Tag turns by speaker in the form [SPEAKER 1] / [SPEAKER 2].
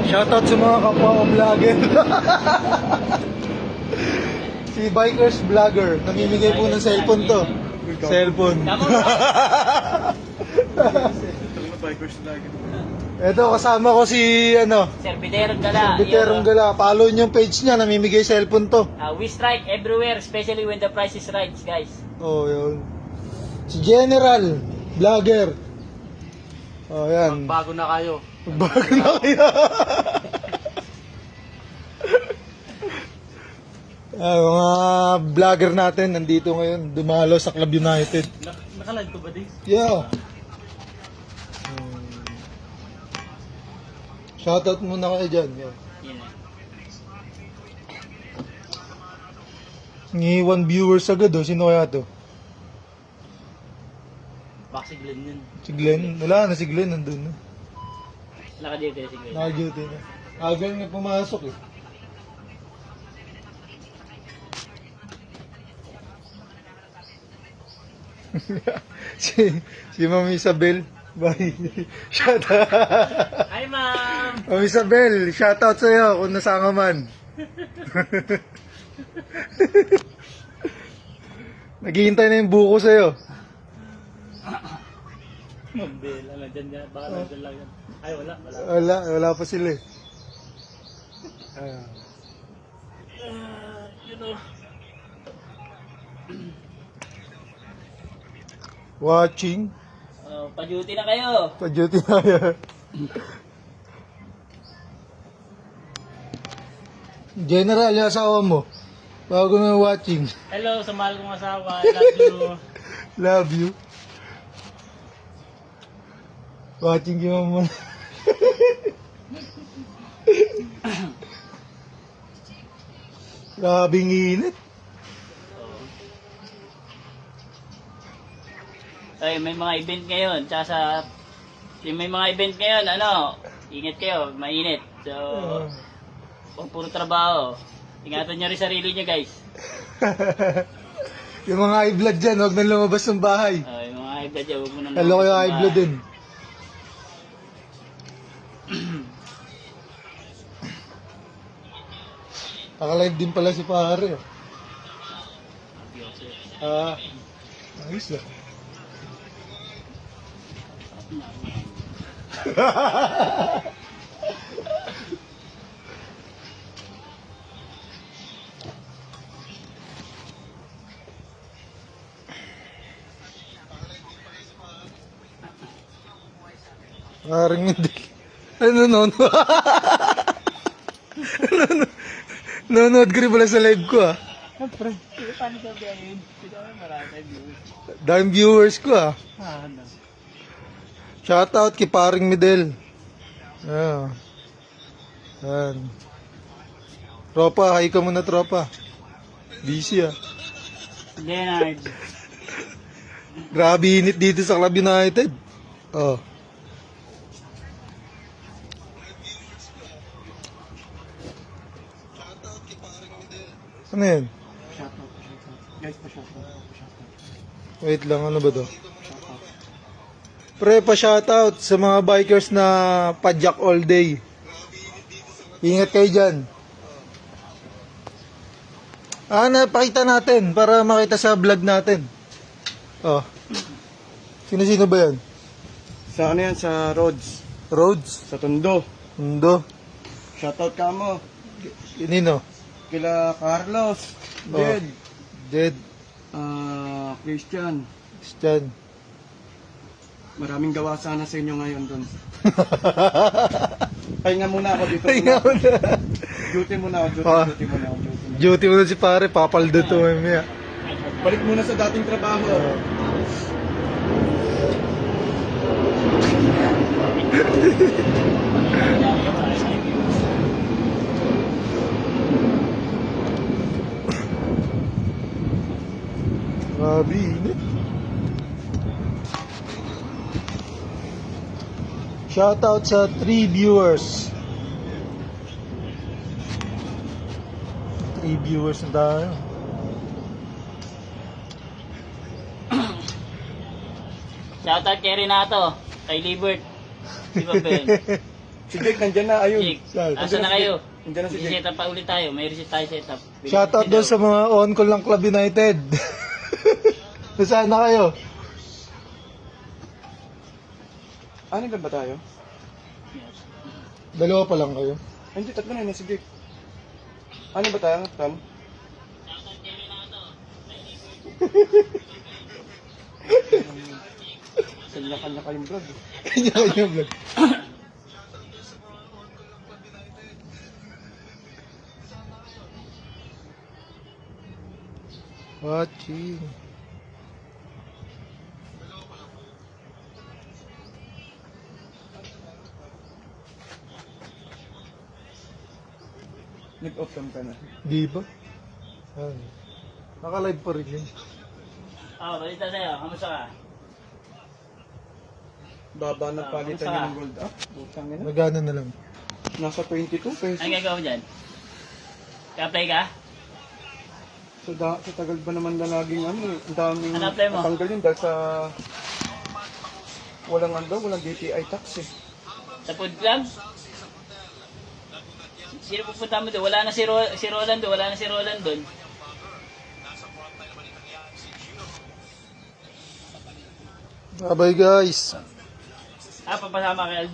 [SPEAKER 1] Shoutout sa mga kapwa ko vlogger. Si Bikers Vlogger, namimigay po ng cellphone to. Cellphone. Ito, kasama ko si,
[SPEAKER 2] Sir Biterong Gala.
[SPEAKER 1] Biterong Gala. Follow niyo yung page niya, namimigay cellphone to.
[SPEAKER 2] We strike everywhere, especially when the price is right, guys.
[SPEAKER 1] Oh, yun. Si General Vlogger. Oh, yan.
[SPEAKER 3] Bago na kayo.
[SPEAKER 1] Bago na kayo. Mga vlogger natin nandito ngayon, dumalo sa Club United.
[SPEAKER 3] Nakalive ko ba din?
[SPEAKER 1] Yeah. Shoutout muna kayo dyan. Yeah. Ni 1 viewers agad oh. Sino kaya to?
[SPEAKER 3] Baka si Glenn yun.
[SPEAKER 1] Si Glenn? Wala na si Glenn, nandun na.
[SPEAKER 2] Naka-duty na si Glenn.
[SPEAKER 1] Naka-duty na. Agal nga pumasok eh. si Ma'am Isabel. Bye. Shout out.
[SPEAKER 2] Hi, ma'am!
[SPEAKER 1] Ma'am Isabel, shout out sa'yo kung nasa ka man. Naghihintay na yung buko sa'yo.
[SPEAKER 3] Bela, nandyan yan. Baka nandyan lang yan. Ay, wala.
[SPEAKER 1] Wala pa sila eh.
[SPEAKER 3] You know.
[SPEAKER 1] Watching.
[SPEAKER 2] Pa-duty na kayo.
[SPEAKER 1] Pa-duty na yan. General, yung asawa mo. Bago na watching.
[SPEAKER 3] Hello, sa mahal kong asawa. I love you.
[SPEAKER 1] Love you. Watching yung mo. Grabing init.
[SPEAKER 2] Ay, may mga event ngayon. Tsaka sa... May mga event ngayon, ingat kayo, mainit. So, huwag puro trabaho. Ingatan nyo rin sarili nyo, guys.
[SPEAKER 1] Yung mga high blood dyan, huwag na lumabas ng bahay.
[SPEAKER 2] Yung mga high blood dyan, huwag mo nang...
[SPEAKER 1] Hello kayo high blood din. Naka-live din pala si pare. Ayos lang. Parang hindi. Nanonood ka rin pala sa live ko ah.
[SPEAKER 3] Siyempre. Paano ka biyahin? Marami viewers.
[SPEAKER 1] Daming viewers ko ah.
[SPEAKER 3] Ano?
[SPEAKER 1] Shoutout kay paring Midel. Yeah. Yan. Tropa, hi ka muna tropa. Busy ah.
[SPEAKER 2] Leonard.
[SPEAKER 1] Grabe init dito sa Club United. Oh. Ano yan?
[SPEAKER 3] Shoutout. Guys, pa-shoutout.
[SPEAKER 1] Wait lang, ano ba to? Pre, pa-shoutout sa mga bikers na padjak all day. Ingat kayo dyan. Napakita natin para makita sa vlog natin. Oh. Sino-sino ba yan?
[SPEAKER 3] Sa ano yan? Sa Rhodes.
[SPEAKER 1] Rhodes?
[SPEAKER 3] Sa Tondo.
[SPEAKER 1] Mundo?
[SPEAKER 3] Shoutout ka mo.
[SPEAKER 1] Nino?
[SPEAKER 3] Kila Carlos.
[SPEAKER 1] Oh. Jed?
[SPEAKER 3] Christian.
[SPEAKER 1] Christian?
[SPEAKER 3] Maraming gawa sana sa inyo ngayon doon. Pahinga muna ako dito.
[SPEAKER 1] Pahinga muna.
[SPEAKER 3] Duty muna ako. Duty muna ako.
[SPEAKER 1] Duty mo na si pare, papaldo to mamaya.
[SPEAKER 3] Balik muna sa dating trabaho.
[SPEAKER 1] Grabe, init. Shoutout sa 3 viewers. 3 viewers na tayo.
[SPEAKER 2] Shoutout kay Renato. Kay Libert. Di ba, Ben?
[SPEAKER 4] Si Jake nandyan na, ayun.
[SPEAKER 2] Jake,
[SPEAKER 1] Saan?
[SPEAKER 2] asa na kayo?
[SPEAKER 4] Nandiyan na si Jake.
[SPEAKER 2] Reset up pa ulit tayo. May reset tayo set up.
[SPEAKER 1] Shoutout doon sa mga on-call ng Club United. Nasaan na kayo?
[SPEAKER 4] Ano ba tayo?
[SPEAKER 1] Dalawa pa lang kayo.
[SPEAKER 4] Ay, hindi, tatlo na yun si Jake. Ano ba tayo, Tam? Kanya-kanya kayong vlog.
[SPEAKER 1] Kanya-kanya vlog. Watching.
[SPEAKER 4] Nag-off cam ka na.
[SPEAKER 1] Di ba? Naka-live pa rin yun.
[SPEAKER 2] Balita sa'yo. Kamusta ka?
[SPEAKER 4] Baba na palitan
[SPEAKER 2] kamusta
[SPEAKER 4] niya
[SPEAKER 2] ka?
[SPEAKER 4] ng gold up. Butang ina.
[SPEAKER 1] Nagana na lang.
[SPEAKER 4] Nasa 22 pesos.
[SPEAKER 2] Anong gagawin mo dyan? Ka-apply ka?
[SPEAKER 4] Sa tagal ba naman na laging ano, ang daming
[SPEAKER 2] Ano apply mo?
[SPEAKER 4] natanggal yun dahil sa walang DTI tax eh.
[SPEAKER 2] Sa food club? Sino pupunta mo doon? Wala na si Roland doon. Wala na si Roland doon.
[SPEAKER 1] Bye-bye guys.
[SPEAKER 2] Papasama kay